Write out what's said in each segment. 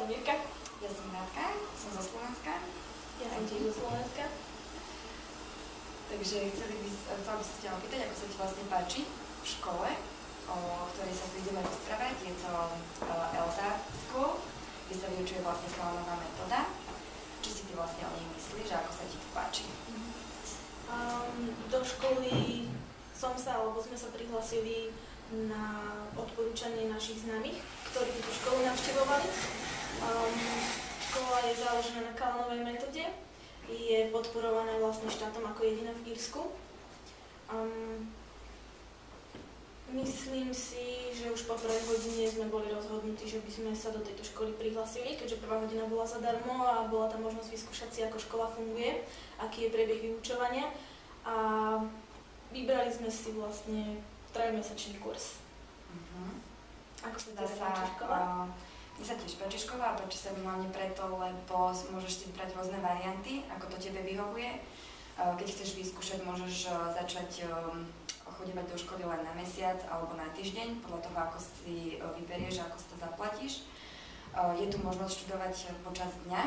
som Mirka. Ja som Nátka, som zo Slovenska. Ja som tiež zo Slovenska. Takže chcela by som ťa opýtať, ako sa ti vlastne páči v škole, o ktorej sa tu ideme rozprávať. Je to ELTA School, kde sa vyučuje vlastne Kalmanová metóda. Čo si ty vlastne o nej myslíš a ako sa ti to páči? Do školy alebo sme sa prihlásili na odporúčanie našich známych, ktorí túto školu navštevovali. Škola je založená na Kalmanovej metóde, je podporovaná vlastne štátom ako jediná v Írsku. Myslím si, že už po prvej hodine sme boli rozhodnutí, že by sme sa do tejto školy prihlásili, keďže prvá hodina bola zadarmo a bola tam možnosť vyskúšať si, ako škola funguje, aký je priebeh vyučovania. A vybrali sme si vlastne trojmesačný kurz. Ako sa ti páči škola? Mne sa tiež páči škola a páči sa mi hlavne preto, lebo môžeš si vybrať rôzne varianty, ako to tebe vyhovuje. Keď chceš vyskúšať, môžeš začať chodívať do školy len na mesiac alebo na týždeň, podľa toho, ako si vyberieš a ako si to zaplatíš. Je tu možnosť študovať počas dňa,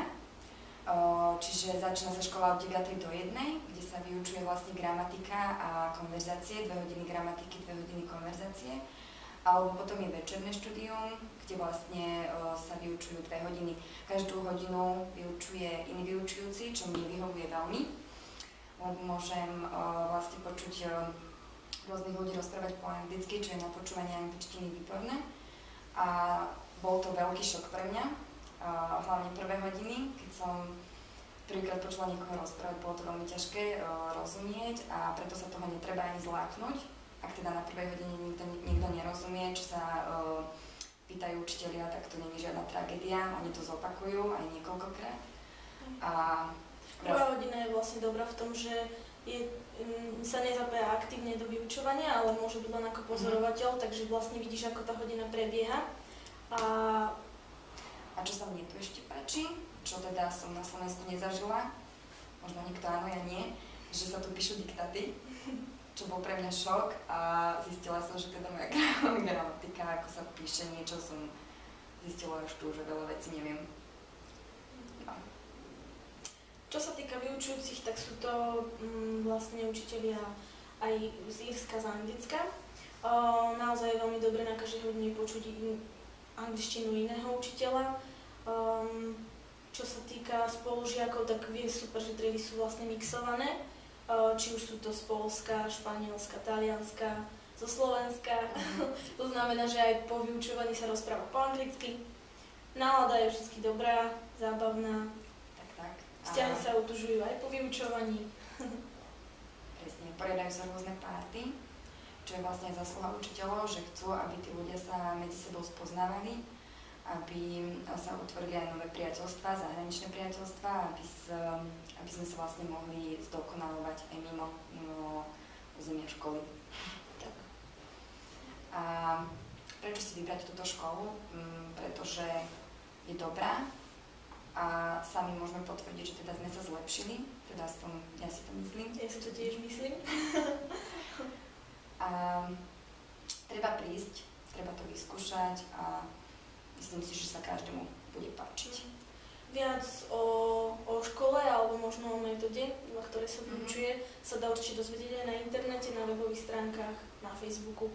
čiže začína sa škola od 9. do 1, kde sa vyučuje vlastne gramatika a konverzácie, 2 hodiny gramatiky, 2 hodiny konverzácie. Alebo potom je večerné štúdium, kde vlastne sa vyučujú 2 hodiny. Každú hodinu vyučuje iný vyučujúci, čo mi vyhovuje veľmi, lebo môžem vlastne počuť rôznych ľudí rozprávať po anglicky, čo je na počúvanie angličtiny výborné. A bol to veľký šok pre mňa, hlavne prvé hodiny, keď som prvýkrát počula niekoho rozprávať, bolo to veľmi ťažké rozumieť a preto sa toho netreba ani zláknuť. Ak teda na prvej hodine niekto nerozumie, čo sa pýtajú učitelia, tak to nie je žiadna tragédia, oni to zopakujú aj niekoľkokrát. Prvá hodina je vlastne dobrá v tom, že sa nezapája aktívne do vyučovania, ale môže byť len ako pozorovateľ, takže vlastne vidíš, ako tá hodina prebieha. A čo sa mne tu ešte páči, čo teda som na Slovensku nezažila, možno niekto áno, ja nie, že sa tu píšu diktáty, čo bol pre mňa šok a zistila som, že teda moja gramatika, ako sa píše, niečo som zistila už tu, že veľa vecí neviem. No. Čo sa týka vyučujúcich, tak sú to vlastne učitelia aj z Írska, z Anglicka. Naozaj je veľmi dobre na každej hodine počuť angličtinu iného učiteľa. Čo sa týka spolužiakov, tak je super, že triedy sú vlastne mixované. Či už sú to z Poľska, Španielska, Talianska, zo Slovenska. To znamená, že aj po vyučovaní sa rozpráva po anglicky. Nálada je vždy dobrá, zábavná. Tak. Vzťahy sa utužujú aj po vyučovaní. Presne, poriadajú sa rôzne párty, čo je vlastne zásluha učiteľov, že chcú, aby tí ľudia sa medzi sebou spoznávali, aby sa utvorili aj nové priateľstvá, zahraničné priateľstvá, aby sme sa vlastne mohli zdokonalovať aj mimo územia školy. Tak. A prečo si vybrať túto školu? Pretože je dobrá a sami môžeme potvrdiť, že teda sme sa zlepšili, teda aspoň ja si to myslím. Ja si to tiež myslím. A treba prísť, treba to vyskúšať a myslím si, že sa každému bude páčiť. Viac o škole alebo možno o metóde, na ktorej sa vyučuje, sa dá určite dozvedieť aj na internete, na webových stránkach, na Facebooku.